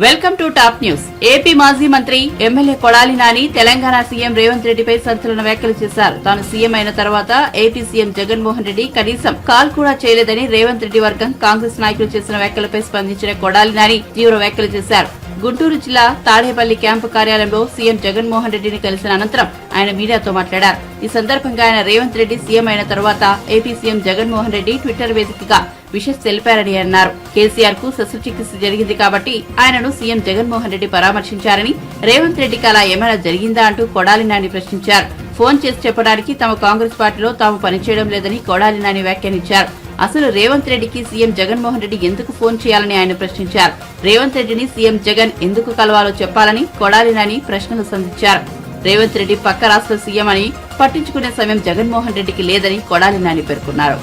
Welcome to top news. AP మాజీ మంత్రి MLA Kodali Nani Telangana CM Revanth రెడ్డిపై సంచలన వ్యాఖ్యలు చేశారు. తాను సీఎం అయిన తర్వాత ఏపీ సీఎం జగన్మోహన్ రెడ్డి కనీసం కాల్ కూడా చేయలేదని రేవంత్ రెడ్డి వర్గం కాంగ్రెస్ నాయకులు చేసిన వ్యాఖ్యలపై స్పందించిన కొడాలి నాని తీవ్ర వ్యాఖ్యలు చేశారు. గుంటూరు జిల్లా తాడేపల్లి క్యాంపు కార్యాలయంలో సీఎం జగన్మోహన్ రెడ్డిని కలిసిన అనంతరం ఆయన మీడియాతో మాట్లాడారు. ఈ సందర్భంగా ఆయన రేవంత్ రెడ్డి సీఎం అయిన తర్వాత AP CM Jaganmohan Reddy Twitter వేదికగా విషెస్ తెలిపారని అన్నారు. కేసీఆర్ కు శస్త్రచికిత్స జరిగింది కాబట్టి ఆయనను సీఎం జగన్మోహన్ రెడ్డి పరామర్శించారని, రేవంత్ రెడ్డికి అలా ఏమైనా జరిగిందా అంటూ కొడాలి నాని ప్రశ్నించారు. ఫోన్ చేసి చెప్పడానికి తమ కాంగ్రెస్ పార్టీలో తాము పనిచేయడం లేదని కొడాలి నాని వ్యాఖ్యానించారు. అసలు రేవంత్ రెడ్డికి సీఎం జగన్మోహన్ రెడ్డి ఎందుకు ఫోన్ చేయాలని ఆయన ప్రశ్నించారు. రేవంత్ రెడ్డిని సీఎం జగన్ ఎందుకు కలవాలో చెప్పాలని కొడాలి నాని ప్రశ్నలు సంధించారు. రేవంత్ రెడ్డి పక్క రాష్ట్ర సీఎం అని పట్టించుకునే సమయం జగన్మోహన్ రెడ్డికి లేదని కొడాలి నాని పేర్కొన్నారు.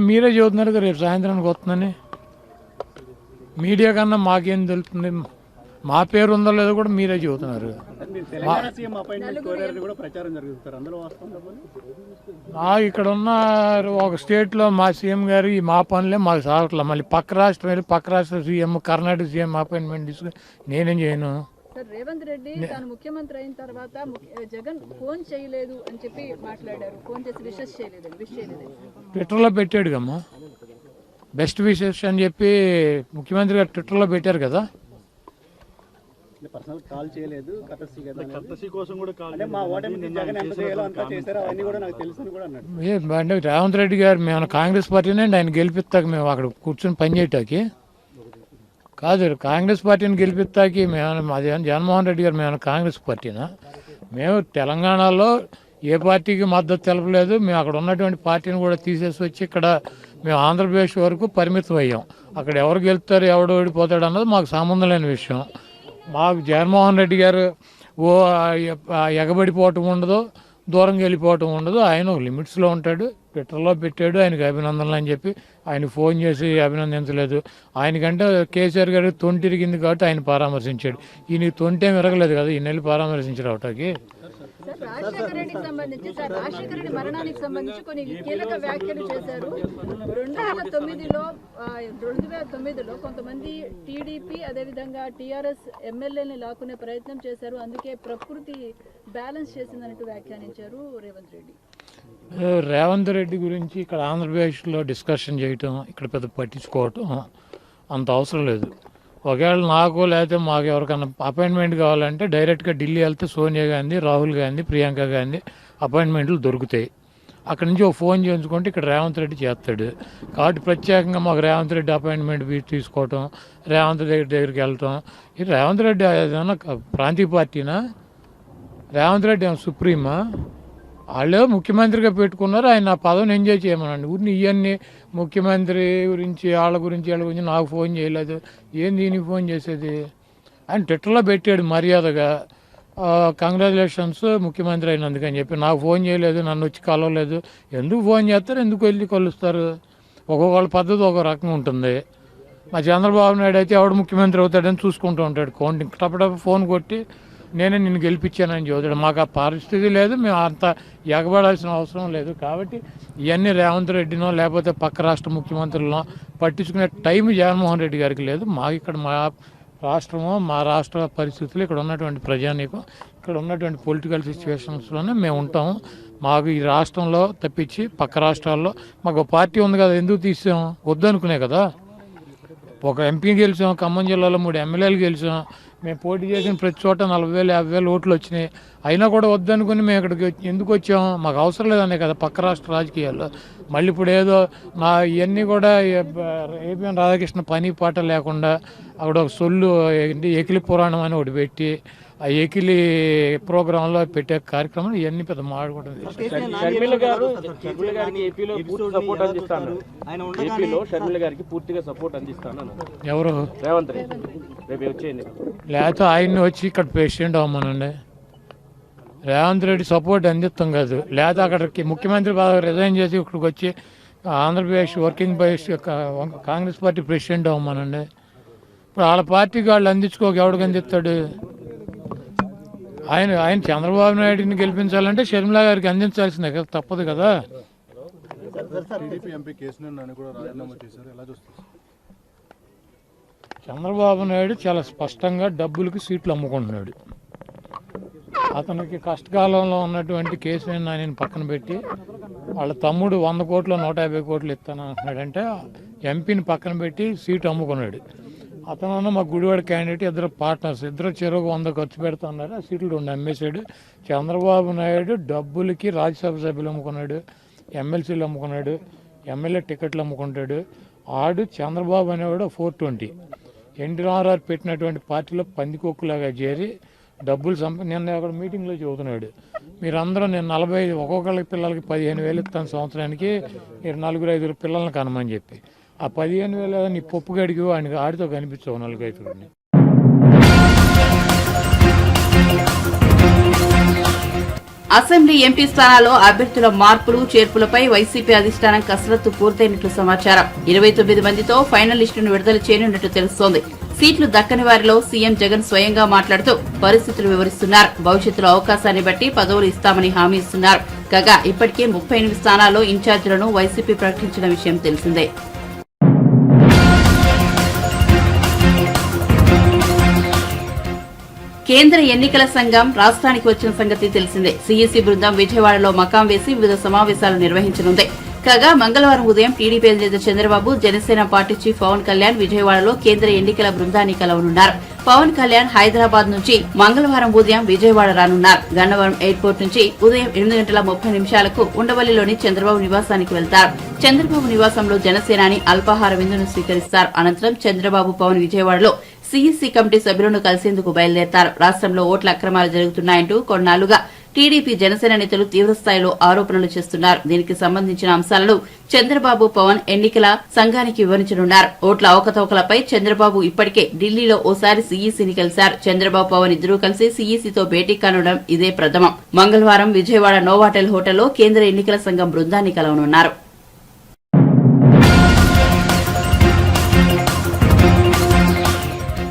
మీరే చదువుతున్నారు రేపు సాయంత్రానికి వస్తుందని. మీడియా కన్నా మాకేం తెలుస్తుంది? మా పేరు ఉందో లేదో కూడా మీరే చెబుతున్నారు. ఇక్కడ ఉన్న ఒక స్టేట్లో మా సీఎం గారు ఈ మా పనులే మాకు సాగట్లేదు. మళ్ళీ పక్క రాష్ట్రం వెళ్ళి పక్క రాష్ట్ర సీఎం కర్ణాటక సీఎం అపాయింట్మెంట్ తీసుకుని నేనేం చేయను. రేవంత్ రెడ్డి తాను ముఖ్యమంత్రి అయిన తర్వాత జగన్ ఫోన్ చేయలేదు అని చెప్పి మాట్లాడారు. ఫోన్ చేసి విషెస్ చేయలేదు. ట్విట్టర్లో పెట్టాడు కమ్మా, బెస్ట్ విషెస్ అని చెప్పి ముఖ్యమంత్రి గారు ట్విట్టర్లో పెట్టారు కదా. పర్సనల్ కాల్ చేయలేదు, కర్టసీ కోసం కూడా కాల్ అంటే మా ఓటమి జగన్ ఎంత చేయాలో అంతా చేశారు, అవన్నీ కూడా నాకు తెలుసు కూడా అన్నాడు. అంటే రేవంత్ రెడ్డి గారు మేము కాంగ్రెస్ పార్టీనే ఆయన గెలిపిస్తాక మేము అక్కడ కూర్చొని పనిచేయటానికి కాదు, కాంగ్రెస్ పార్టీని గెలిపిస్తాకి మేము అది జగన్మోహన్ రెడ్డి గారు మేము కాంగ్రెస్ పార్టీనా? మేము తెలంగాణలో ఏ పార్టీకి మద్దతు తెలపలేదు. మేము అక్కడ ఉన్నటువంటి పార్టీని కూడా తీసేసి వచ్చి ఇక్కడ మేము ఆంధ్రప్రదేశ్ వరకు పరిమితం అయ్యాం. అక్కడ ఎవరు గెలుస్తారు ఎవడు ఓడిపోతాడు అన్నది మాకు సంబంధం లేని విషయం. మాకు జగన్మోహన్ రెడ్డి గారు ఎగబడిపోవటం ఉండదు, దూరంగా వెళ్ళిపోవటం ఉండదు. ఆయన ఒక లిమిట్స్లో ఉంటాడు. ట్విట్టర్లో పెట్టాడు ఆయనకి అభినందనలు అని చెప్పి, ఆయన ఫోన్ చేసి అభినందించలేదు. ఆయనకంటే కేసీఆర్ గారు తొంటి ఇరిగింది కాబట్టి ఆయన పరామర్శించాడు. ఈయనకి తొంటి ఏమి ఇరగలేదు కదా, ఈయన వెళ్ళి పరామర్శించారు అవటాకి. రాజశేఖర రెడ్డి మరణానికి సంబంధించి కొన్ని కీలక వ్యాఖ్యలు చేశారు. 2009లో కొంతమంది టీడీపీ అదేవిధంగా టీఆర్ఎస్ ఎమ్మెల్యేని లాక్కునే ప్రయత్నం చేశారు, అందుకే ప్రకృతి బ్యాలెన్స్ చేసిందన్నట్టు వ్యాఖ్యానించారు రేవంత్ రెడ్డి. రేవంత్ రెడ్డి గురించి ఇక్కడ ఆంధ్రప్రదేశ్లో డిస్కషన్ చేయటం, ఇక్కడ పెద్ద పట్టించుకోవటం అంత అవసరం లేదు. ఒకవేళ నాకు లేకపోతే మాకు ఎవరికైనా అపాయింట్మెంట్ కావాలంటే డైరెక్ట్గా ఢిల్లీ వెళ్తే సోనియా గాంధీ, రాహుల్ గాంధీ, ప్రియాంక గాంధీ అపాయింట్మెంట్లు దొరుకుతాయి. అక్కడి నుంచి ఒక ఫోన్ చేయించుకుంటే ఇక్కడ రేవంత్ రెడ్డి చేస్తాడు. కాబట్టి ప్రత్యేకంగా మాకు రేవంత్ రెడ్డి అపాయింట్మెంట్ తీసుకోవటం, రేవంత్ రెడ్డి దగ్గరికి వెళ్ళటం, ఈ రేవంత్ రెడ్డి ఏదైనా ప్రాంతీయ పార్టీనా? రేవంత్ రెడ్డి ఏమైనా సుప్రీమా? వాళ్ళే ముఖ్యమంత్రిగా పెట్టుకున్నారు, ఆయన ఆ పదవిని ఎంజాయ్ చేయమనండి. ఊరిని ఇవన్నీ ముఖ్యమంత్రి గురించి వాళ్ళ గురించి నాకు ఫోన్ చేయలేదు. ఏంది దీనికి ఫోన్ చేసేది? ఆయన ట్విట్టర్లో పెట్టాడు మర్యాదగా కంగ్రాచులేషన్స్ ముఖ్యమంత్రి అయినందుకని చెప్పి. నాకు ఫోన్ చేయలేదు, నన్ను వచ్చి కలవలేదు. ఎందుకు ఫోన్ చేస్తారు, ఎందుకు వెళ్ళి కలుస్తారు? ఒక్కొక్కళ్ళ పద్ధతి ఒక రకంగా ఉంటుంది. మా చంద్రబాబు నాయుడు అయితే ఎవడు ముఖ్యమంత్రి అవుతాడని చూసుకుంటూ ఉంటాడు. కౌంటింగ్ టపటప ఫోన్ కొట్టి నేనే నిన్ను గెలిపించానని చదువుతాడు. మాకు ఆ పరిస్థితి లేదు, మేము అంత ఎగబడాల్సిన అవసరం లేదు. కాబట్టి ఇవన్నీ రేవంత్ రెడ్డినో లేకపోతే పక్క రాష్ట్ర ముఖ్యమంత్రులనో పట్టించుకునే టైం జగన్మోహన్ రెడ్డి గారికి లేదు. మాకు ఇక్కడ మా రాష్ట్రము, మా రాష్ట్ర పరిస్థితులు, ఇక్కడ ఉన్నటువంటి ప్రజానీకం, ఇక్కడ ఉన్నటువంటి పొలిటికల్ సిచ్యువేషన్స్లోనే మేము ఉంటాము. మాకు ఈ రాష్ట్రంలో తప్పించి పక్క రాష్ట్రాల్లో మాకు పార్టీ ఉంది కదా, ఎందుకు తీసాం? వద్దనుకునే కదా. ఒక ఎంపీ గెలిచాం, ఖమ్మం జిల్లాలో 3 ఎమ్మెల్యేలు గెలిచాం. మేము పోటీ చేసిన ప్రతి చోట 40,000, 50,000 ఓట్లు వచ్చినాయి. అయినా కూడా వద్దనుకుని మేము ఇక్కడికి ఎందుకు వచ్చాము? మాకు అవసరం లేదనే కదా పక్క రాష్ట్ర రాజకీయాల్లో. మళ్ళీ ఇప్పుడు ఏదో ఇవన్నీ కూడా ఏపీఎన్ రాధాకృష్ణ పని పాట లేకుండా అక్కడ ఒక సొల్లు ఎకిలి పురాణం అని ఒకటి పెట్టి ఆ ఎకిలి ప్రోగ్రాంలో పెట్టే కార్యక్రమం ఇవన్నీ పెద్ద మాట్లాడుకుంటుంది. షర్మిల గారికి ఏపీలో పూర్తిగా సపోర్ట్ అందిస్తాను ఎవరు? రేవంత్ రెడ్డి రేపు వచ్చేయండి. లేకపోతే ఆయన్ని వచ్చి ఇక్కడ ప్రెసిడెంట్ అవ్వమనండి. రేవంత్ రెడ్డి సపోర్ట్ అందిస్తాం కాదు. లేకపోతే అక్కడికి ముఖ్యమంత్రి పదవి రిజైన్ చేసి ఇక్కడికి వచ్చి Andhra Pradesh working president Congress party president అవ్వమనండి. ఇప్పుడు వాళ్ళ పార్టీకి వాళ్ళు అందించుకోక ఎవడికి అందిస్తాడు? ఆయన చంద్రబాబు నాయుడిని గెలిపించాలంటే షర్మిల గారికి అందించాల్సిందే కదా, తప్పదు కదా. చంద్రబాబు నాయుడు చాలా స్పష్టంగా డబ్బులకి సీట్లు అమ్ముకుంటున్నాడు. అతనికి కష్టకాలంలో ఉన్నటువంటి కేసీఆర్ నానిని పక్కన పెట్టి వాళ్ళ తమ్ముడు 100 కోట్లు 150 కోట్లు ఇస్తాను అంటున్నాడంటే ఎంపీని పక్కన పెట్టి సీటు అమ్ముకున్నాడు. అతను మా గుడివాడ క్యాండిడేట్, ఇద్దరు పార్ట్నర్స్, ఇద్దరు చెరువు 100 ఖర్చు పెడుతున్నారు. ఆ సీట్లు 2 అమ్మేశాడు. చంద్రబాబు నాయుడు డబ్బులకి రాజ్యసభ సభ్యులు అమ్ముకున్నాడు, ఎమ్మెల్సీలు అమ్ముకున్నాడు, ఎమ్మెల్యే టికెట్లు అమ్ముకుంటాడు. ఆడు చంద్రబాబు అనేవాడు 420 ఎన్టీఆర్ఆర్ పెట్టినటువంటి పార్టీలో పందికొక్కులాగా చేరి డబ్బులు నిన్న అక్కడ మీటింగ్లో చెబుతున్నాడు, మీరందరూ నేను 45 ఒక్కొక్కళ్ళకి పిల్లలకి 15,000 ఇస్తాను సంవత్సరానికి, మీరు 4-5 పిల్లల్ని కనమని చెప్పి. ఆ 15,000 నీ పప్పు గడికి ఆడితో కనిపించవు 4-5. అసెంబ్లీ ఎంపీ స్థానాల్లో అభ్యర్థుల మార్పులు చేర్పులపై వైసీపీ అధిష్టానం కసరత్తు పూర్తయినట్లు సమాచారం. 29 మందితో ఫైనల్ లిస్టును విడుదల చేయనున్నట్టు తెలుస్తోంది. సీట్లు దక్కని వారిలో సీఎం జగన్ స్వయంగా మాట్లాడుతూ పరిస్థితులు వివరిస్తున్నారు. భవిష్యత్తులో అవకాశాన్ని బట్టి పదవులు ఇస్తామని హామీ ఇస్తున్నారు. కాగా ఇప్పటికే 38 స్థానాల్లో ఇన్ఛార్జీలను వైసీపీ ప్రకటించిన విషయం తెలిసిందే. కేంద్ర ఎన్నికల సంఘం రాష్ట్రానికి వచ్చిన సంగతి తెలిసిందే. సీఈసీ బృందం విజయవాడలో మకాం వేసి వివిధ సమావేశాలు నిర్వహించనుంది. కాగా మంగళవారం ఉదయం టీడీపీ అధినేత చంద్రబాబు, జనసేన పార్టీ చీఫ్ పవన్ కళ్యాణ్ విజయవాడలో కేంద్ర ఎన్నికల బృందాన్ని కలవనున్నారు. పవన్ కళ్యాణ్ హైదరాబాద్ నుంచి మంగళవారం ఉదయం విజయవాడ రానున్నారు. గన్నవరం ఎయిర్పోర్ట్ నుంచి ఉదయం 8:30 ఉండవల్లిలోని చంద్రబాబు నివాసానికి వెళ్తారు. చంద్రబాబు నివాసంలో జనసేనాని అల్పాహార విందును స్వీకరిస్తారు. అనంతరం చంద్రబాబు, పవన్ విజయవాడలో సీఈసీ కమిటీ సభ్యులను కలిసేందుకు బయలుదేరతారు. రాష్ట్రంలో ఓట్ల అక్రమాలు జరుగుతున్నాయంటూ కొన్నాళ్లుగా టీడీపీ, జనసేన నేతలు తీవ్రస్థాయిలో ఆరోపణలు చేస్తున్నారు. దీనికి సంబంధించిన అంశాలను చంద్రబాబు, పవన్ ఎన్నికల సంఘానికి వివరించనున్నారు. ఓట్ల అవకతవకలపై చంద్రబాబు ఇప్పటికే ఢిల్లీలో ఓసారి సీఈసీని కలిశారు. చంద్రబాబు, పవన్ ఇద్దరూ కలిసి సీఈసీతో భేటీ కానుండడం ఇదే ప్రథమం. మంగళవారం విజయవాడ నోవాటెల్ హోటల్లో కేంద్ర ఎన్నికల సంఘం బృందాన్ని కలవనున్నారు.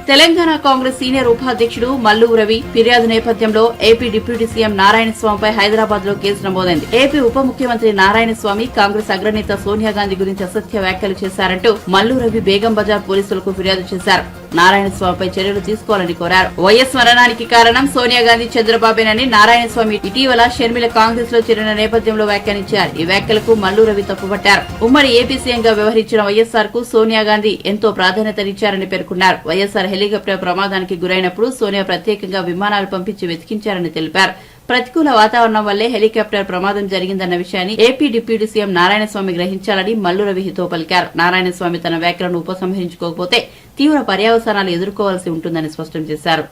తెలంగాణ కాంగ్రెస్ సీనియర్ ఉపాధ్యక్షుడు మల్లు రవి ఫిర్యాదు నేపథ్యంలో ఏపీ డిప్యూటీ సీఎం నారాయణస్వామిపై హైదరాబాద్ లో కేసు నమోదైంది. ఏపీ ఉప ముఖ్యమంత్రి నారాయణస్వామి కాంగ్రెస్ అగ్రనేత సోనియా గాంధీ గురించి అసత్య వ్యాఖ్యలు చేశారంటూ మల్లు రవి బేగం బజార్ పోలీసులకు ఫిర్యాదు చేశారు. నారాయణస్వామిపై చర్యలు తీసుకోవాలని కోరారు. వైఎస్ మరణానికి కారణం సోనియా గాంధీ, చంద్రబాబేనని నారాయణస్వామి ఇటీవల షర్మిల కాంగ్రెస్ లో చేరిన నేపథ్యంలో వ్యాఖ్యానించారు. ఈ వ్యాఖ్యలకు మల్లు రవి తప్పుపట్టారు. ఉమ్మడి ఏపీ సీఎంగా వ్యవహరించిన వైఎస్ఆర్ కు సోనియా గాంధీ ఎంతో ప్రాధాన్యతనిచ్చారని పేర్కొన్నారు. వైఎస్ఆర్ హెలికాప్టర్ ప్రమాదానికి గురైనప్పుడు సోనియా ప్రత్యేకంగా విమానాలు పంపించి వెతికించారని తెలిపారు. ప్రతికూల వాతావరణం వల్లే హెలికాప్టర్ ప్రమాదం జరిగిందన్న విషయాన్ని ఏపీ డిప్యూటీ సీఎం నారాయణస్వామి గ్రహించాలని మల్లు రవి హితో పలికారు. నారాయణస్వామి తన వ్యాఖ్యలను ఉపసంహరించుకోకపోతే తీవ్ర పర్యవసానాలు ఎదుర్కోవాల్సి ఉంటుందని స్పష్టం చేశారు.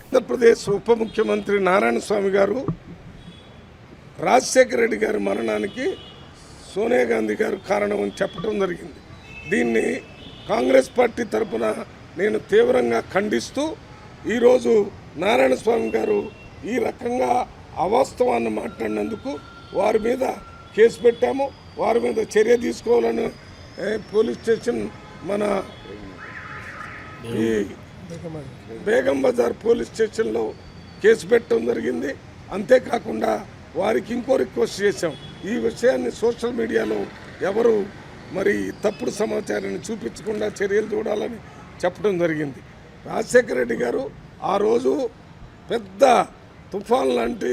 ఆంధ్రప్రదేశ్ ఉప ముఖ్యమంత్రి నారాయణస్వామి గారు రాజశేఖర రెడ్డి గారి మరణానికి సోనియా గాంధీ గారు కారణం అని చెప్పడం జరిగింది. దీన్ని కాంగ్రెస్ పార్టీ తరఫున నేను తీవ్రంగా ఖండిస్తూ ఈరోజు నారాయణస్వామి గారు ఈ రకంగా అవాస్తవాన్ని మాట్లాడినందుకు వారి మీద కేసు పెట్టాము. వారి మీద చర్య తీసుకోవాలని పోలీస్ స్టేషన్ మన ఈ బేగం బజార్ పోలీస్ స్టేషన్లో కేసు పెట్టడం జరిగింది. అంతేకాకుండా వారికి ఇంకో రిక్వెస్ట్ చేశాం, ఈ విషయాన్ని సోషల్ మీడియాలో ఎవరు మరి తప్పుడు సమాచారాన్ని చూపించకుండా చర్యలు చూడాలని చెప్పడం జరిగింది. రాజశేఖర రెడ్డి గారు ఆ రోజు పెద్ద తుఫాన్ లాంటి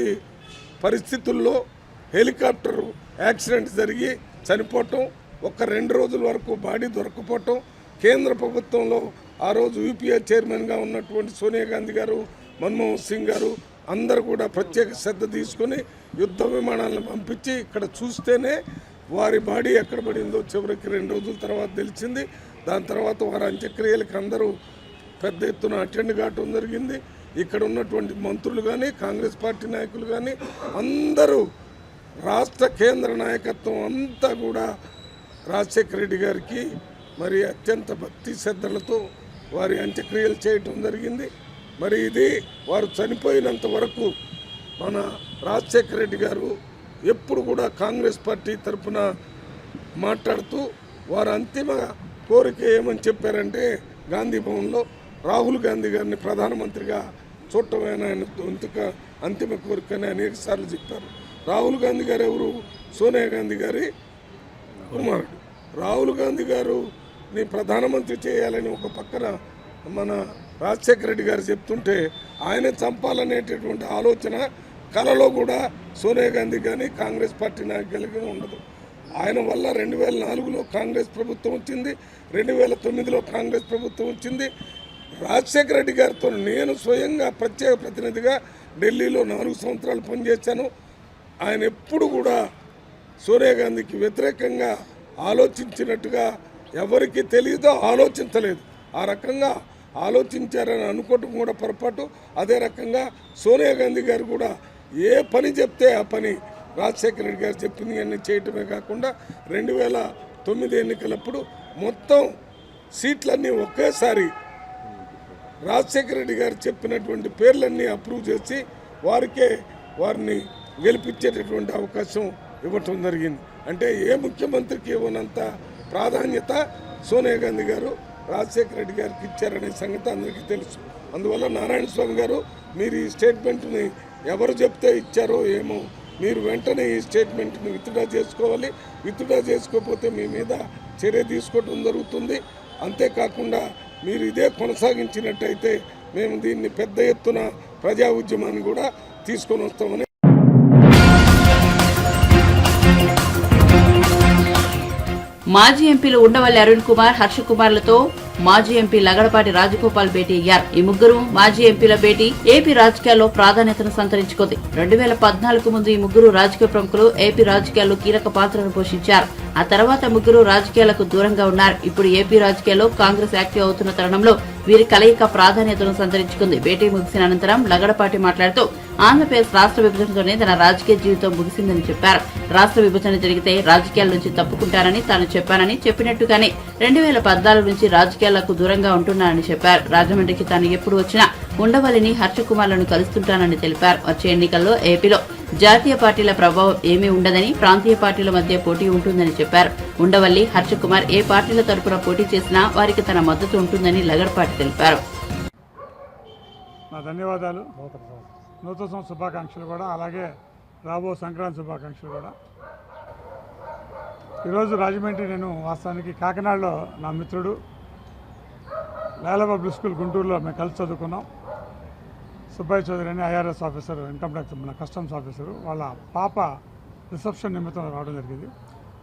పరిస్థితుల్లో హెలికాప్టర్ యాక్సిడెంట్ జరిగి చనిపోవటం, 1-2 రోజుల వరకు బాడీ దొరకపోవటం, కేంద్ర ప్రభుత్వంలో ఆ రోజు యూపీఏ చైర్మన్గా ఉన్నటువంటి సోనియా గాంధీ గారు, మన్మోహన్ సింగ్ గారు అందరూ కూడా ప్రత్యేక శ్రద్ధ తీసుకుని యుద్ధ విమానాలను పంపించి ఇక్కడ చూస్తేనే వారి బాడీ ఎక్కడ పడిందో చివరికి 2 రోజుల తర్వాత తెలిసింది. దాని తర్వాత వారి అంత్యక్రియలకు అందరూ పెద్ద ఎత్తున అటెండ్ కావటం జరిగింది. ఇక్కడ ఉన్నటువంటి మంత్రులు కానీ, కాంగ్రెస్ పార్టీ నాయకులు కానీ అందరూ, రాష్ట్ర కేంద్ర నాయకత్వం అంతా కూడా రాజశేఖర రెడ్డి గారికి మరి అత్యంత భక్తి శ్రద్ధలతో వారి అంత్యక్రియలు చేయటం జరిగింది. మరి ఇది వారు చనిపోయినంత వరకు మన రాజశేఖర రెడ్డి గారు ఎప్పుడు కూడా కాంగ్రెస్ పార్టీ తరఫున మాట్లాడుతూ వారు అంతిమ కోరిక ఏమని చెప్పారంటే, గాంధీ భవన్లో రాహుల్ గాంధీ గారిని ప్రధానమంత్రిగా చూడటమైన ఆయన అంతిమ కోరికని అనేక సార్లు చెప్పారు. రాహుల్ గాంధీ గారు ఎవరు? సోనియా గాంధీ గారి కుమారుడు. రాహుల్ గాంధీ గారు నీ ప్రధానమంత్రి చేయాలని ఒక పక్కన మన రాజశేఖర రెడ్డి గారు చెప్తుంటే ఆయన చంపాలనేటటువంటి ఆలోచన కలలో కూడా సోనియా గాంధీ కానీ కాంగ్రెస్ పార్టీ నాయకులకి ఉండదు. ఆయన వల్ల 2004లో కాంగ్రెస్ ప్రభుత్వం వచ్చింది, 2009లో కాంగ్రెస్ ప్రభుత్వం వచ్చింది. రాజశేఖర రెడ్డి గారితో నేను స్వయంగా ప్రత్యేక ప్రతినిధిగా ఢిల్లీలో 4 సంవత్సరాలు పనిచేశాను. ఆయన ఎప్పుడు కూడా సోనియా గాంధీకి వ్యతిరేకంగా ఆలోచించినట్టుగా ఎవరికి తెలియదో ఆలోచించలేదు. ఆ రకంగా ఆలోచించారని అనుకోవటం కూడా పొరపాటు. అదే రకంగా సోనియా గాంధీ గారు కూడా ఏ పని చెప్తే ఆ పని రాజశేఖర రెడ్డి గారు చెప్పింది అన్నీ చేయటమే కాకుండా 2009 ఎన్నికలప్పుడు మొత్తం సీట్లన్నీ ఒకేసారి రాజశేఖర రెడ్డి గారు చెప్పినటువంటి పేర్లన్నీ అప్రూవ్ చేసి వారిని గెలిపించేటటువంటి అవకాశం ఇవ్వటం జరిగింది. అంటే ఏ ముఖ్యమంత్రికి ఇవ్వనంత ప్రాధాన్యత సోనియా గాంధీ గారు రాజశేఖర రెడ్డి గారికి ఇచ్చారనే సంగతి అందరికీ తెలుసు. అందువల్ల నారాయణ స్వామి గారు మీరు ఈ స్టేట్మెంట్ని ఎవరు చెప్తే ఇచ్చారో ఏమో, మీరు వెంటనే ఈ స్టేట్మెంట్ని విత్డ్రా చేసుకోవాలి. విత్డ్రా చేసుకోకపోతే మీ మీద చర్య తీసుకోవడం జరుగుతుంది. అంతేకాకుండా మీరు ఇదే కొనసాగించినట్టయితే మేము దీన్ని పెద్ద ఎత్తున ప్రజా ఉద్యమాన్ని కూడా తీసుకొని వస్తామని. మాజీ ఎంపీలు ఉండవల్లి అరుణ్ కుమార్, హర్ష కుమార్లతో మాజీ ఎంపీ లగడపాటి రాజగోపాల్ భేటీ అయ్యారు. ఈ ముగ్గురు మాజీ ఎంపీల భేటీ ఏపీ రాజకీయాల్లో ప్రాధాన్యతను సంతరించుకుంది. 2014 ముందు ఈ ముగ్గురు రాజకీయ ప్రముఖులు ఏపీ రాజకీయాల్లో కీలక పాత్రను పోషించారు. ఆ తర్వాత ముగ్గురు రాజకీయాలకు దూరంగా ఉన్నారు. ఇప్పుడు ఏపీ రాజకీయాల్లో కాంగ్రెస్ యాక్టివ్ అవుతున్న తరుణంలో వీరి కలయిక ప్రాధాన్యతను సంతరించుకుంది. భేటీ ముగిసిన అనంతరం లగడపాటి మాట్లాడుతూ ఆంధ్రప్రదేశ్ రాష్ట్ర విభజనతోనే తన రాజకీయ జీవితం ముగిసిందని చెప్పారు. రాష్ట్ర విభజన జరిగితే రాజకీయాల నుంచి తప్పుకుంటానని తాను చెప్పానని చెప్పినట్టుగానే 2014 నుంచి రాజకీయాలకు దూరంగా ఉంటున్నానని చెప్పారు. రాజమండ్రికి తాను ఎప్పుడు వచ్చినా ఉండవల్లిని, హర్ష కుమార్లను కలుస్తుంటానని తెలిపారు. వచ్చే ఎన్నికల్లో ఏపీలో జాతీయ పార్టీల ప్రభావం ఏమీ ఉండదని, ప్రాంతీయ పార్టీల మధ్య పోటీ ఉంటుందని చెప్పారు. ఉండవల్లి, హర్ష కుమార్ ఏ పార్టీల తరపున పోటీ చేసినా వారికి తన మద్దతు ఉంటుందని లగడపాటి తెలిపారు. నా ధన్యవాదాలు. నూతన సంవత్సర శుభాకాంక్షలు కూడా, అలాగే రాబో సంక్రాంతి శుభాకాంక్షలు కూడా. ఈరోజు రాజమండ్రి నేను వాస్తవానికి కాకినాడలో నా మిత్రుడు లాలా పబ్లిక్ స్కూల్ గుంటూరులో మేము కలిసి చదువుకున్నాం. సుబ్బయ్య చౌదరి అని ఐఆర్ఎస్ ఆఫీసర్, ఇన్కమ్ ట్యాక్స్ మన కస్టమ్స్ ఆఫీసరు, వాళ్ళ పాప రిసెప్షన్ నిమిత్తం రావడం జరిగింది.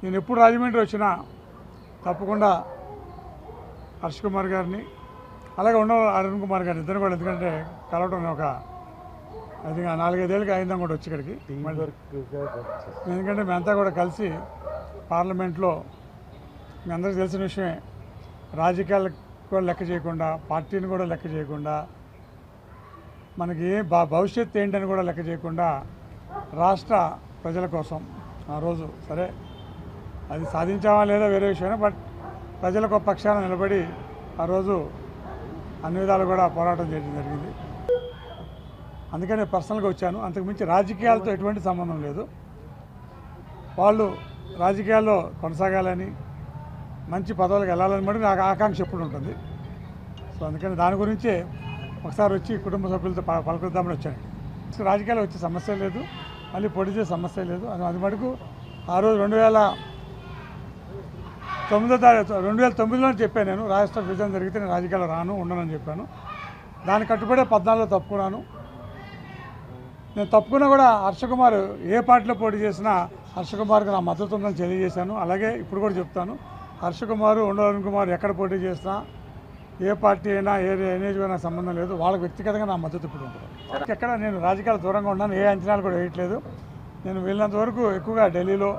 నేను ఎప్పుడు రాజమండ్రి వచ్చినా తప్పకుండా హర్ష కుమార్ గారిని, అలాగే అరుణ్ కుమార్ గారిని ఇద్దరు కూడా, ఎందుకంటే కలవడం ఒక అది 4-5 ఏళ్ళకి అయిందాం కూడా వచ్చి ఇక్కడికి. ఎందుకంటే మేమంతా కూడా కలిసి పార్లమెంట్లో, మీ అందరికీ తెలిసిన విషయమే, రాజకీయాలకు కూడా లెక్క చేయకుండా, పార్టీని కూడా లెక్క చేయకుండా, మనకి భవిష్యత్తు ఏంటని కూడా లెక్క చేయకుండా రాష్ట్ర ప్రజల కోసం ఆ రోజు, సరే అది సాధించామా లేదా వేరే విషయమే, బట్ ప్రజలకు పక్షాన నిలబడి ఆ రోజు అన్ని విధాలు కూడా పోరాటం చేయడం జరిగింది. అందుకనే పర్సనల్గా వచ్చాను. అంతకుమించి రాజకీయాలతో ఎటువంటి సంబంధం లేదు. వాళ్ళు రాజకీయాల్లో కొనసాగాలని, మంచి పదవులకు వెళ్ళాలని మటుకు నాకు ఆకాంక్ష ఎప్పుడు ఉంటుంది. సో అందుకని దాని గురించే ఒకసారి వచ్చి కుటుంబ సభ్యులతో పలకరిద్దామని వచ్చాను. రాజకీయాల్లో వచ్చే సమస్య లేదు, మళ్ళీ పొడి చేసే సమస్య లేదు. అది మటుకు ఆ రోజు 2009లో చెప్పాను. నేను రాష్ట్ర విభజన జరిగితే నేను రాజకీయాల్లో రాను, ఉండనని చెప్పాను. దాన్ని కట్టుబడే 14లో తప్పుకున్నాను. నేను తప్పుకున్నా కూడా హర్ష కుమార్ ఏ పార్టీలో పోటీ చేసినా హర్ష కుమార్కి నా మద్దతు ఉందని తెలియజేశాను. అలాగే ఇప్పుడు కూడా చెప్తాను, హర్ష కుమార్, అరుణ్ కుమార్ ఎక్కడ పోటీ చేసినా, ఏ పార్టీ అయినా, ఏ నియోజకవర్గం సంబంధం లేదు, వాళ్ళకి వ్యక్తిగతంగా నా మద్దతు ఇప్పుడు ఉంటుంది. ఎక్కడ నేను రాజకీయాలు దూరంగా ఉన్నాను, ఏ అంచనాలు కూడా వేయట్లేదు. నేను వెళ్ళినంత వరకు ఎక్కువగా ఢిల్లీలో,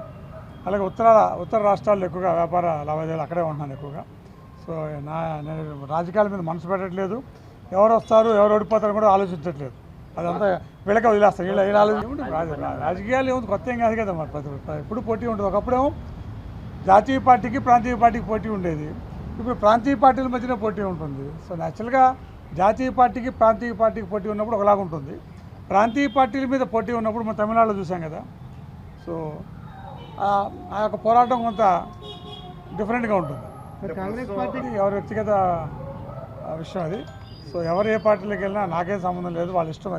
అలాగే ఉత్తర రాష్ట్రాల్లో ఎక్కువగా వ్యాపార లావాదేవీలు అక్కడే ఉంటున్నాను ఎక్కువగా. సో నేను రాజకీయాల మీద మనసు పెట్టట్లేదు. ఎవరు వస్తారు, ఎవరు ఓడిపోతారని కూడా ఆలోచించట్లేదు. అదంతా వీళ్ళకే వదిలేస్తాను. వీళ్ళ రాజకీయాలు ఏముంది, కొత్త ఏం కాదు కదా. మరి ఎప్పుడు పోటీ ఉంటుంది. ఒకప్పుడేమో జాతీయ పార్టీకి, ప్రాంతీయ పార్టీకి పోటీ ఉండేది. ఇప్పుడు ప్రాంతీయ పార్టీల మధ్యనే పోటీ ఉంటుంది. సో న్యాచురల్గా జాతీయ పార్టీకి, ప్రాంతీయ పార్టీకి పోటీ ఉన్నప్పుడు ఒకలాగా ఉంటుంది. ప్రాంతీయ పార్టీల మీద పోటీ ఉన్నప్పుడు మనం తమిళనాడులో చూసాం కదా. సో ఆ యొక్క పోరాటం కొంత డిఫరెంట్గా ఉంటుంది. కాంగ్రెస్ పార్టీకి ఎవరి వ్యక్తిగత విషయం అది. సో ఎవరు ఏ పార్టీలోకి వెళ్ళినా నాకేం సంబంధం లేదు, వాళ్ళ ఇష్టం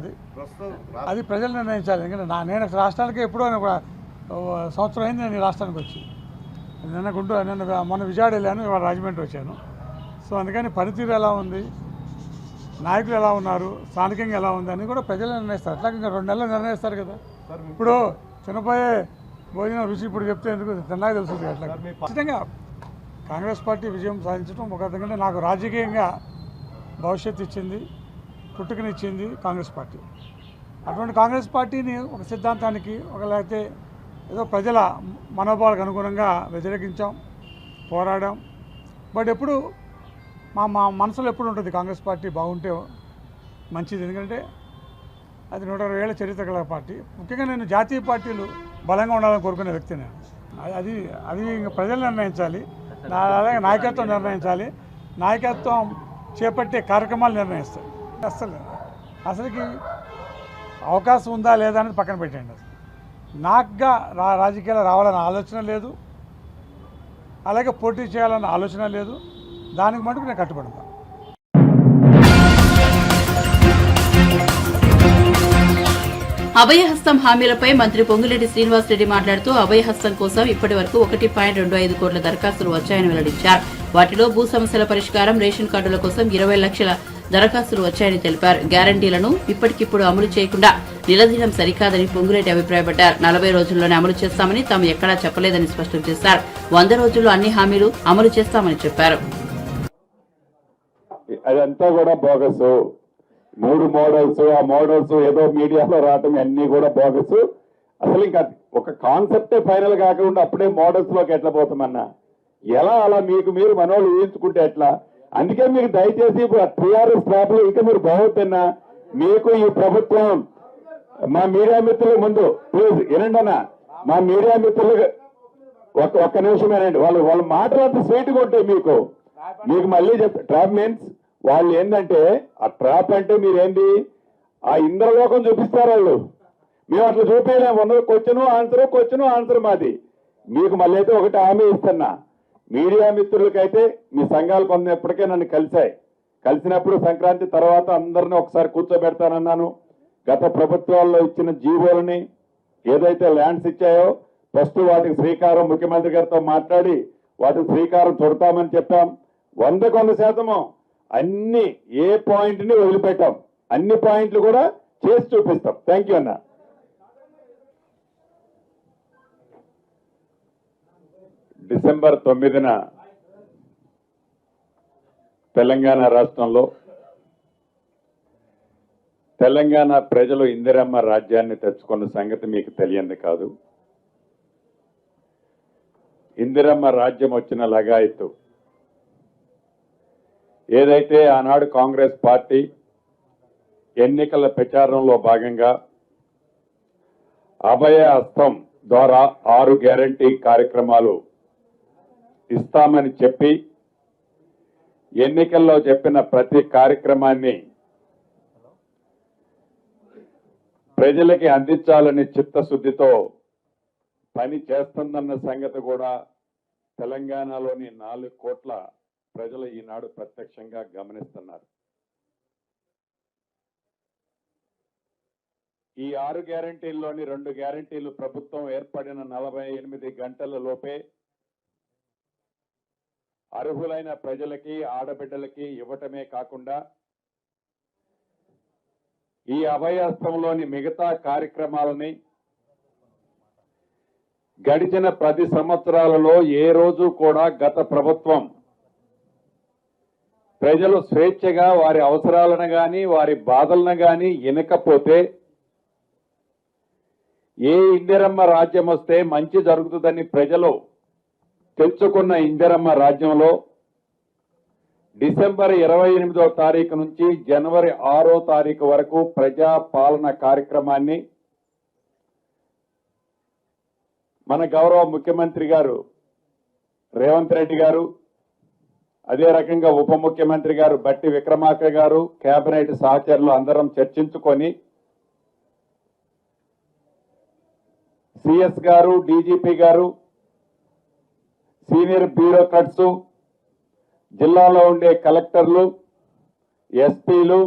అది ప్రజలు నిర్ణయించాలి. ఎందుకంటే నేను రాష్ట్రానికి ఎప్పుడో 1 సంవత్సరం అయింది నేను ఈ రాష్ట్రానికి వచ్చి. మొన్న విజయవాడ వెళ్ళాను, ఇవాళ రాజమండ్రి వచ్చాను. సో అందుకని పనితీరు ఎలా ఉంది, నాయకులు ఎలా ఉన్నారు, స్థానికంగా ఎలా ఉంది అని కూడా ప్రజలు నిర్ణయిస్తారు. అట్లాగే ఇంకా 2 నెలలు నిర్ణయిస్తారు కదా. ఇప్పుడు చిన్నపోయే భోజనం రుచి ఇప్పుడు చెప్తే ఎందుకు తిన్నాక తెలుస్తుంది. అట్లా ఖచ్చితంగా కాంగ్రెస్ పార్టీ విజయం సాధించడం ఒక ఎందుకంటే నాకు రాజకీయంగా భవిష్యత్తు ఇచ్చింది, పుట్టుకనిచ్చింది కాంగ్రెస్ పార్టీ. అటువంటి కాంగ్రెస్ పార్టీని ఒక సిద్ధాంతానికి లేకపోతే ఏదో ప్రజల మనోభావాలకు అనుగుణంగా వ్యతిరేకించాం, పోరాడాం. బట్ ఎప్పుడు మా మనసులో ఎప్పుడు ఉంటుంది కాంగ్రెస్ పార్టీ బాగుంటే మంచిది. ఎందుకంటే అది 120 ఏళ్ల చరిత్ర గల పార్టీ. ముఖ్యంగా నేను జాతీయ పార్టీలు బలంగా ఉండాలని కోరుకునే వ్యక్తి నేను. అది ఇంకా ప్రజలు నిర్ణయించాలి, అలాగే నాయకత్వం నిర్ణయించాలి, నాయకత్వం చేపట్టే కార్యక్రమాలు నిర్ణయిస్తాయి. అసలుకి అవకాశం ఉందా లేదా అనేది పక్కన పెట్టండి. నాకుగా రాజకీయాలు రావాలన్న ఆలోచన లేదు, అలాగే పోటీ చేయాలన్న ఆలోచన లేదు. దానికి మటుకు నేను కట్టుబడతాను. అభయహస్తం హామీలపై మంత్రి పొంగులేటి శ్రీనివాసరెడ్డి మాట్లాడుతూ అభయహస్తం కోసం ఇప్పటి వరకు 1.25 కోట్ల దరఖాస్తులు వచ్చాయని వెల్లడించారు. వాటిలో భూ సమస్యల పరిష్కారం, రేషన్ కార్డుల కోసం 20 లక్షల దరఖాస్తులు వచ్చాయని తెలిపారు. గ్యారంటీలను ఇప్పటికిప్పుడు అమలు చేయకుండా నిలదీయడం సరికాదని పొంగులేటి అభిప్రాయపడ్డారు. 40 రోజుల్లోనే అమలు చేస్తామని తాము ఎక్కడా చెప్పలేదని స్పష్టం చేశారు. 100 రోజుల్లో అన్ని హామీలు అమలు చేస్తామని చెప్పారు. అదంతా కూడా బోగస్. 3 మోడల్స్, ఆ మోడల్స్ ఏదో మీడియాలో రావటం అన్ని కూడా బోగస్. అసలు ఇంకా ఒక కాన్సెప్టే ఫైనల్ కాకుండా అప్పుడే మోడల్స్ లోకి ఎట్లా పోతామన్నా, ఎలా అలా మీకు మీరు మనోళ్ళు ఊహించుకుంటే ఎట్లా? అందుకే మీకు దయచేసి టీఆర్ఎస్ ట్రాప్లో ఇంకా మీరు బాగుతున్నా మీకు ఈ ప్రభుత్వం, మా మీడియా మిత్రుల ముందు ప్లీజ్ వినండి అన్న, మా మీడియా మిత్రులు ఒక్క నిమిషం వినండి. వాళ్ళు మాట్లాడితే స్వీట్గా ఉంటాయి. మీకు మళ్ళీ ట్రాప్ మీన్స్ వాళ్ళు ఏంటంటే ఆ ట్రాప్ అంటే మీరేంటి ఆ ఇంద్రలోకం చూపిస్తారు వాళ్ళు. మేము అట్లా చూపించలేము. ఉన్నది క్వశ్చన్ ఆన్సర్ మాది. మీకు మళ్ళీ అయితే ఒకటి హామీ ఇస్తున్నా, మీడియా మిత్రులకైతే మీ సంఘాలు కొన్నప్పటికే నన్ను కలిసినప్పుడు సంక్రాంతి తర్వాత అందరినీ ఒకసారి కూర్చోబెడతానన్నాను. గత ప్రభుత్వాల్లో ఇచ్చిన జీవోలని ఏదైతే ల్యాండ్స్ ఇచ్చాయో ఫస్ట్ వాటికి శ్రీకారం ముఖ్యమంత్రి గారితో మాట్లాడి వాటికి శ్రీకారం చుడతామని చెప్పాం. 100% అన్ని ఏ పాయింట్ ని వదిలిపెట్టాం, అన్ని పాయింట్లు కూడా చేసి చూపిస్తాం. థ్యాంక్ యూ అన్న. డిసెంబర్ 9న తెలంగాణ రాష్ట్రంలో తెలంగాణ ప్రజలు ఇందిరమ్మ రాజ్యాన్ని తెచ్చుకున్న సంగతి మీకు తెలియంది కాదు. ఇందిరమ్మ రాజ్యం వచ్చిన లగాయత్తు ఏదైతే ఆనాడు కాంగ్రెస్ పార్టీ ఎన్నికల ప్రచారంలో భాగంగా అభయ హస్తం ద్వారా 6 గ్యారంటీ కార్యక్రమాలు ఇస్తామని చెప్పి ఎన్నికల్లో చెప్పిన ప్రతి కార్యక్రమాన్ని ప్రజలకి అందించాలని చిత్తశుద్ధితో పని చేస్తుందన్న సంగతి కూడా తెలంగాణలోని 4 కోట్ల ప్రజలు ఈనాడు ప్రత్యక్షంగా గమనిస్తున్నారు. ఈ 6 గ్యారంటీల్లోని 2 గ్యారంటీలు ప్రభుత్వం ఏర్పడిన 48 గంటల లోపే అర్హులైన ప్రజలకి, ఆడబిడ్డలకి ఇవ్వటమే కాకుండా ఈ అభయహస్తంలోని మిగతా కార్యక్రమాలని గడిచిన 10 సంవత్సరాలలో ఏ రోజు కూడా గత ప్రభుత్వం ప్రజలు స్వేచ్ఛగా వారి అవసరాలను గాని వారి బాధలను గాని వినకపోతే ఏ ఇందిరమ్మ రాజ్యం వస్తే మంచి జరుగుతుందని ప్రజలు తెలుసుకున్న ఇందిరమ్మ రాజ్యంలో డిసెంబర్ 28వ తారీఖు నుంచి జనవరి 6వ తారీఖు వరకు ప్రజా పాలన కార్యక్రమాన్ని మన గౌరవ ముఖ్యమంత్రి గారు రేవంత్ రెడ్డి గారు, అదే రకంగా ఉప ముఖ్యమంత్రి గారు బట్టి విక్రమార్క గారు, కేబినెట్ సహచరులు అందరం చర్చించుకొని సిఎస్ గారు, డీజీపీ గారు, సీనియర్ బ్యూరోక్రాట్స్, జిల్లాలో ఉండే కలెక్టర్లు, ఎస్పీలు,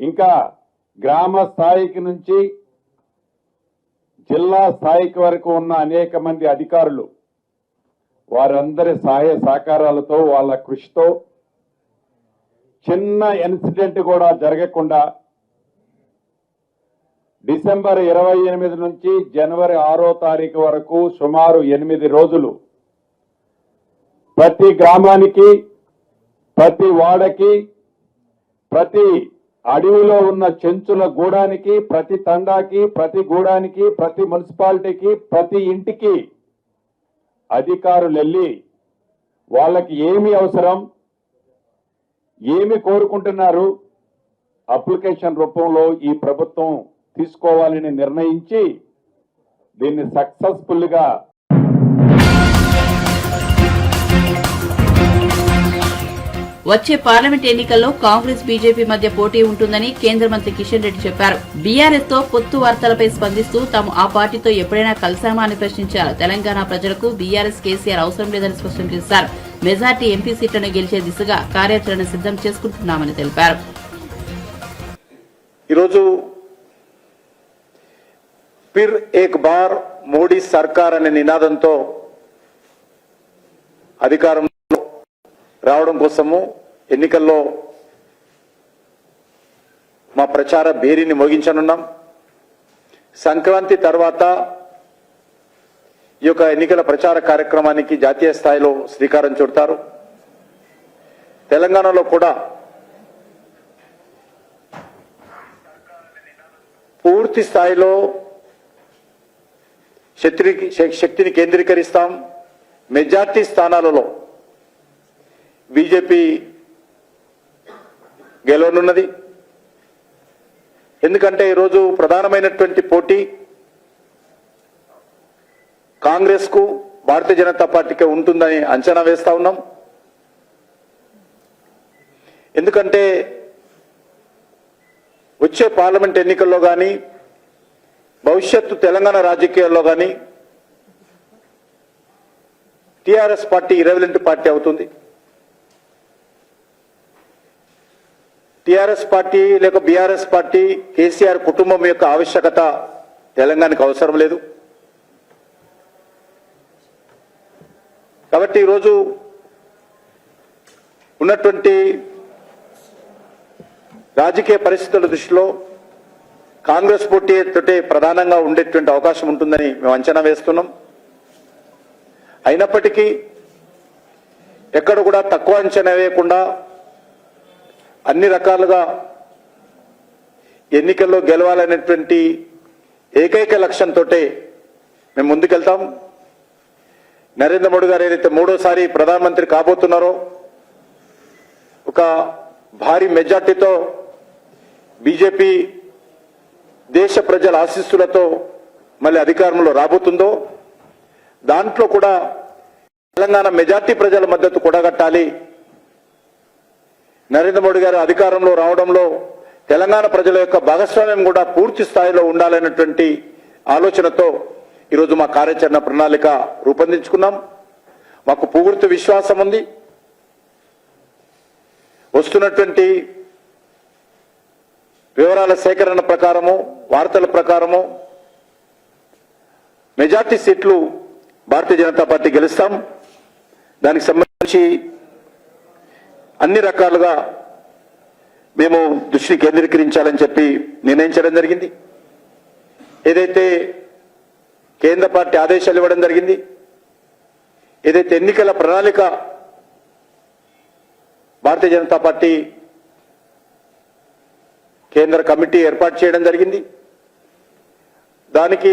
ఇంకా గ్రామ స్థాయికి నుంచి జిల్లా స్థాయికి వరకు ఉన్న అనేక మంది అధికారులు వారందరి సహాయ సహకారాలతో వాళ్ళ కృషితో చిన్న ఇన్సిడెంట్ కూడా జరగకుండా డిసెంబర్ 28 నుంచి జనవరి 6వ తారీఖు వరకు సుమారు 8 రోజులు ప్రతి గ్రామానికి, ప్రతి వాడకి, ప్రతి అడవిలో ఉన్న చెంచుల గూడానికి, ప్రతి తండాకి, ప్రతి గూడానికి, ప్రతి మున్సిపాలిటీకి, ప్రతి ఇంటికి అధికారులు వెళ్ళి వాళ్ళకి ఏమి అవసరం, ఏమి కోరుకుంటున్నారు అప్లికేషన్ రూపంలో ఈ ప్రభుత్వం తీసుకోవాలని నిర్ణయించి దీన్ని సక్సెస్ఫుల్గా వచ్చే పార్లమెంట్ ఎన్నికల్లో కాంగ్రెస్ బీజేపీ మధ్య పోటీ ఉంటుందని కేంద్ర మంత్రి కిషన్ రెడ్డి చెప్పారు. బీఆర్ఎస్ తో పొత్తు వార్తలపై స్పందిస్తూ తాము ఆ పార్టీతో ఎప్పుడైనా కలిసామా అని ప్రశ్నించారు. తెలంగాణ ప్రజలకు బీఆర్ఎస్ కేసీఆర్ అవసరం లేదని స్పష్టం చేశారు. మెజార్టీ ఎంపీ సీట్లను గెలిచే దిశగా కార్యాచరణ సిద్దం చేసుకుంటున్నామని తెలిపారు. ఈరోజు ఫిర్ ఏక్ బార్ మోడీ సర్కార్ అనే నినాదంతో అధికారంలో రావడం కోసము ఎన్నికల్లో మా ప్రచార భేరీని మోగించనున్నాం. సంక్రాంతి తర్వాత ఈ యొక్క ఎన్నికల ప్రచార కార్యక్రమానికి జాతీయ స్థాయిలో శ్రీకారం చుడతారు. తెలంగాణలో కూడా పూర్తి స్థాయిలో శక్తిని కేంద్రీకరిస్తాం. మెజార్టీ స్థానాలలో బీజేపీ గెలవనున్నది. ఎందుకంటే ఈరోజు ప్రధానమైనటువంటి పోటీ కాంగ్రెస్ కు భారతీయ జనతా పార్టీకి ఉంటుందని అంచనా వేస్తా ఉన్నాం. ఎందుకంటే వచ్చే పార్లమెంట్ ఎన్నికల్లో కానీ భవిష్యత్తు తెలంగాణ రాజకీయాల్లో కానీ టీఆర్ఎస్ పార్టీ ఇర్రెలెవెంట్ పార్టీ అవుతుంది. టీఆర్ఎస్ పార్టీ లేక బీఆర్ఎస్ పార్టీ కేసీఆర్ కుటుంబం యొక్క ఆవశ్యకత తెలంగాణకు అవసరం లేదు. కాబట్టి ఈరోజు ఉన్నటువంటి రాజకీయ పరిస్థితుల దృష్టిలో కాంగ్రెస్ పోటీతోటే ప్రధానంగా ఉండేటువంటి అవకాశం ఉంటుందని మేము అంచనా వేస్తున్నాం. అయినప్పటికీ ఎక్కడ కూడా తక్కువ అంచనా వేయకుండా అన్ని రకాలుగా ఎన్నికల్లో గెలవాలనేటువంటి ఏకైక లక్ష్యంతో మేము ముందుకెళ్తాం. నరేంద్ర మోడీ గారు ఏదైతే మూడోసారి ప్రధానమంత్రి కాబోతున్నారో ఒక భారీ మెజార్టీతో బీజేపీ దేశ ప్రజల ఆశీస్సులతో మళ్ళీ అధికారంలో రాబోతుందో దాంట్లో కూడా తెలంగాణ మెజార్టీ ప్రజల మద్దతు కూడగట్టాలి. నరేంద్ర మోడీ గారు అధికారంలో రావడంలో తెలంగాణ ప్రజల యొక్క భాగస్వామ్యం కూడా పూర్తి స్థాయిలో ఉండాలనేటువంటి ఆలోచనతో ఈరోజు మా కార్యాచరణ ప్రణాళిక రూపొందించుకున్నాం. మాకు పూర్తి విశ్వాసం ఉంది. వస్తున్నటువంటి వివరాల సేకరణ ప్రకారము, వార్తల ప్రకారము మెజార్టీ సీట్లు భారతీయ జనతా పార్టీ గెలుస్తాం. దానికి సంబంధించి అన్ని రకాలుగా మేము దృష్టి కేంద్రీకరించాలని చెప్పి నిర్ణయించడం జరిగింది. ఏదైతే కేంద్ర పార్టీ ఆదేశాలు ఇవ్వడం జరిగింది, ఏదైతే ఎన్నికల ప్రణాళిక భారతీయ జనతా పార్టీ కేంద్ర కమిటీ ఏర్పాటు చేయడం జరిగింది. దానికి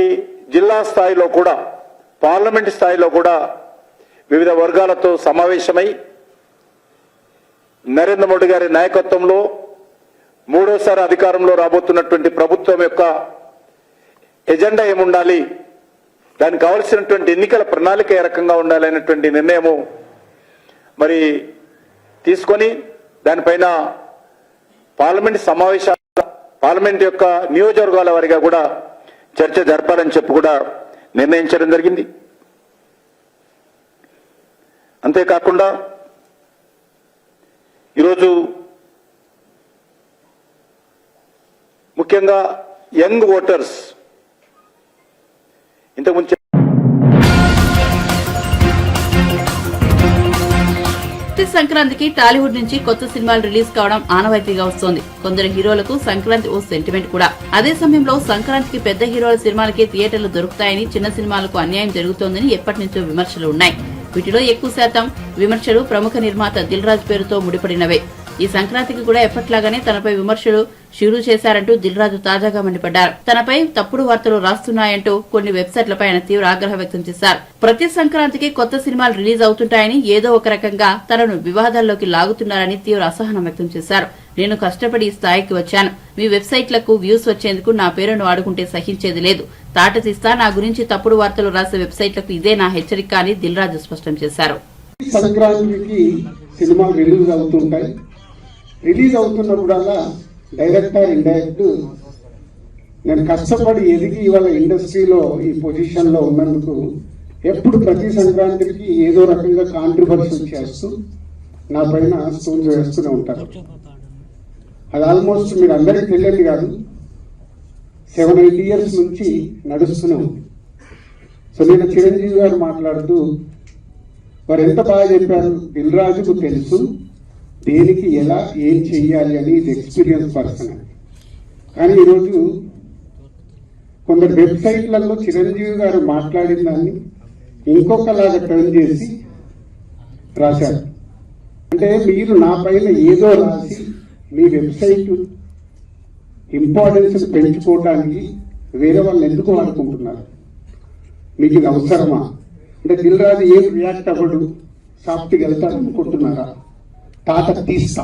జిల్లా స్థాయిలో కూడా పార్లమెంట్ స్థాయిలో కూడా వివిధ వర్గాలతో సమావేశమై నరేంద్ర మోడీ గారి నాయకత్వంలో మూడోసారి అధికారంలో రాబోతున్నటువంటి ప్రభుత్వం యొక్క ఎజెండా ఏముండాలి, దానికి కావలసినటువంటి ఎన్నికల ప్రణాళిక ఏ రకంగా ఉండాలి అనేటువంటి నిర్ణయము మరి తీసుకొని దానిపైన పార్లమెంట్ సమావేశాల పార్లమెంట్ యొక్క నియోజకవర్గాల వారిగా కూడా చర్చ జరపాలని చెప్పి కూడా నిర్ణయించడం జరిగింది. అంతేకాకుండా ఈరోజు ముఖ్యంగా యంగ్ ఓటర్స్ ఇంతకుముందు ప్రతి సంక్రాంతికి టాలీవుడ్ నుంచి కొత్త సినిమాలు రిలీజ్ కావడం ఆనవాయితీగా వస్తోంది. కొందరు హీరోలకు సంక్రాంతి ఓ సెంటిమెంట్ కూడా. అదే సమయంలో సంక్రాంతికి పెద్ద హీరోల సినిమాలకే థియేటర్లు దొరుకుతాయని, చిన్న సినిమాలకు అన్యాయం జరుగుతోందని ఎప్పటి నుంచో విమర్శలు ఉన్నాయి. వీటిలో ఎక్కువ శాతం విమర్శలు ప్రముఖ నిర్మాత దిల్ రాజు పేరుతో ముడిపడినవే. ఈ సంక్రాంతికి కూడా ఎప్పట్లాగానే తనపై విమర్శలు షురూ చేశారంటూ దిల్ రాజు తాజాగా మండిపడ్డారు. తనపై తప్పుడు వార్తలు రాస్తున్నాయంటూ కొన్ని వెబ్సైట్లపై ఆయన తీవ్ర ఆగ్రహం వ్యక్తం చేశారు. ప్రతి సంక్రాంతికి కొత్త సినిమాలు రిలీజ్ అవుతుంటాయని, ఏదో ఒక రకంగా తనను వివాదాల్లోకి లాగుతున్నారని తీవ్ర అసహనం వ్యక్తం చేశారు. నేను కష్టపడి ఈ స్థాయికి వచ్చాను. మీ వెబ్సైట్లకు వ్యూస్ వచ్చేందుకు నా పేరును వాడుకుంటే సహించేది లేదు. తాట తీస్తా. నా గురించి తప్పుడు వార్తలు రాసే వెబ్సైట్లకు ఇదే నా హెచ్చరిక అని దిల్ రాజు స్పష్టం చేశారు. సంక్రాంతికి సినిమాలు రిలీజ్ అవుతుంటాయి. రిలీజ్ అవుతున్నప్పుడల్లా డైరెక్టర్ ఇండైరెక్ట్ నేను కష్టపడి ఎదిగి ఇవాళ ఇండస్ట్రీలో ఈ పొజిషన్ లో ఉన్నందుకు ఎప్పుడు ప్రతి సంక్రాంతికి ఏదో రకంగా కాంట్రిబ్యూషన్ చేస్తూ నా పైన స్టోన్స్ వేస్తూనే ఉంటారు. అది ఆల్మోస్ట్ మీరు అందరికీ తెలియదు కాదు, 7-8 years నుంచి నడుస్తూనే ఉంది. సో నేను చిరంజీవి గారు మాట్లాడుతూ వారు ఎంత బాగా చెప్పారు, దిల్ రాజుకు తెలుసు దేనికి ఎలా ఏం చెయ్యాలి అని, ఇది ఎక్స్పీరియన్స్ పర్సన్ అని. కానీ ఈరోజు కొందరు వెబ్సైట్లలో చిరంజీవి గారు మాట్లాడిన దాన్ని ఇంకొకలాగా టర్న్ చేసి రాశారు. అంటే మీరు నా పైన ఏదో రాసి మీ వెబ్సైట్ ఇంపార్టెన్స్ పెంచుకోవడానికి వేరే వాళ్ళు ఎందుకు వాడుకుంటున్నారు? మీకు ఇది అవసరమా? అంటే దిల్ రాజు ఏం రియాక్ట్ అవ్వడు, సాఫ్ట్గా వెళ్తారు అనుకుంటున్నారా? తాట తీస్తా.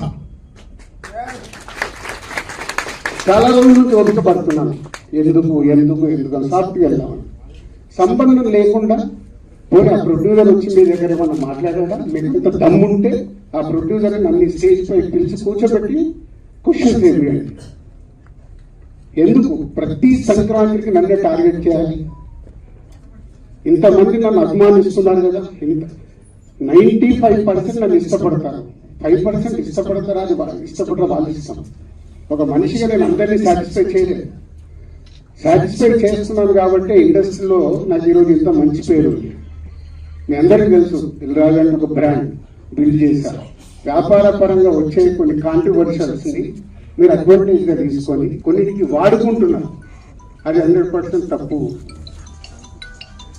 చాలా రోజుల నుంచి ఓపిక పడుతున్నాను. ఎందుకు అని సాఫ్ట్గా వెళ్దామని. సంబంధం లేకుండా పోనీ ఆ ప్రొడ్యూసర్ వచ్చి మీ దగ్గర ఏమన్నా మాట్లాడాడా? మీకు ఎంత దమ్ముంటే ఆ ప్రొడ్యూసర్ నన్ను స్టేజ్ పై పిలిచి కూర్చోబెట్టి క్వశ్చన్స్ వేయండి. ఎందుకు ప్రతి సంక్రాంతికి నన్నే టార్గెట్ చేయాలి? ఇంతమంది నన్ను అభిమానిస్తున్నారు కదా, 95% నన్ను ఇష్టపడతారు, 5% ఇష్టపడతారా? అది ఇష్టపడరా వాళ్ళు ఇష్టం. ఒక మనిషిగా నేను అందరినీ సాటిస్ఫై చేయలేదు. సాటిస్ఫై చేస్తున్నాను కాబట్టి ఇండస్ట్రీలో నాకు ఈరోజు ఇంత మంచి పేరు. మీ అందరికీ తెలుసు, దిల్ రాజు అని ఒక బ్రాండ్ బిల్డ్ చేశారు. వ్యాపార పరంగా వచ్చే కొన్ని కాంట్రివర్షియల్స్ ని మీరు అడ్వాంటేజ్ గా తీసుకొని కొన్నిటికి వాడుకుంటున్నారు. అది 100% తప్పు.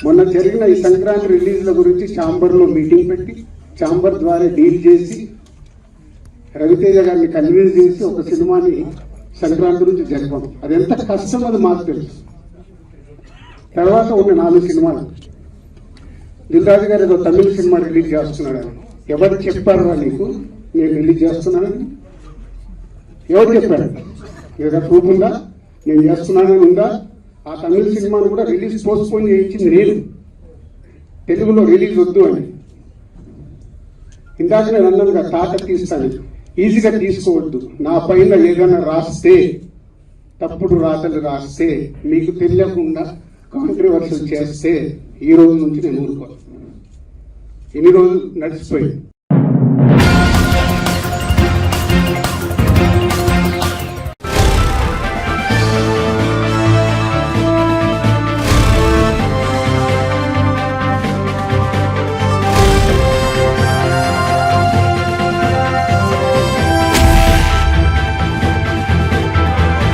మొన్న జరిగిన ఈ సంక్రాంతి రిలీజ్ల గురించి ఛాంబర్ లో మీటింగ్ పెట్టి ఛాంబర్ ద్వారా డీల్ చేసి రవితేజ గారిని కన్విన్స్ చేసి ఒక సినిమాని సంక్రాంతి నుంచి జరపడం, అది ఎంత కష్టం అది మాకు తెలుసు. తర్వాత ఉన్న 4 సినిమాలు దిల్ రాజు గారు ఏదో తమిళ సినిమా రిలీజ్ చేస్తున్నాడని ఎవరు చెప్పారు నీకు నేను రిలీజ్ చేస్తున్నానని? ఎవరు చెప్పారు? ఏదైనా ప్రూఫ్ ఉందా? నేను చేస్తున్నానని ఉందా? ఆ తమిళ సినిమాను కూడా రిలీజ్ పోస్ట్పోన్ చేయించింది నేను, తెలుగులో రిలీజ్ వద్దు అని. ఇందాక నేను అన్నాను కదా, తాట తీస్తాను. ఈజీగా తీసుకోవద్దు. నా పైన ఏదైనా రాస్తే, తప్పుడు రాతలు రాస్తే, మీకు తెలియకుండా కాంట్రవర్షియల్ చేస్తే ఈ రోజు నుంచి నేను ఊరుకోను. ఎన్ని రోజులు నడిచిపోయింది.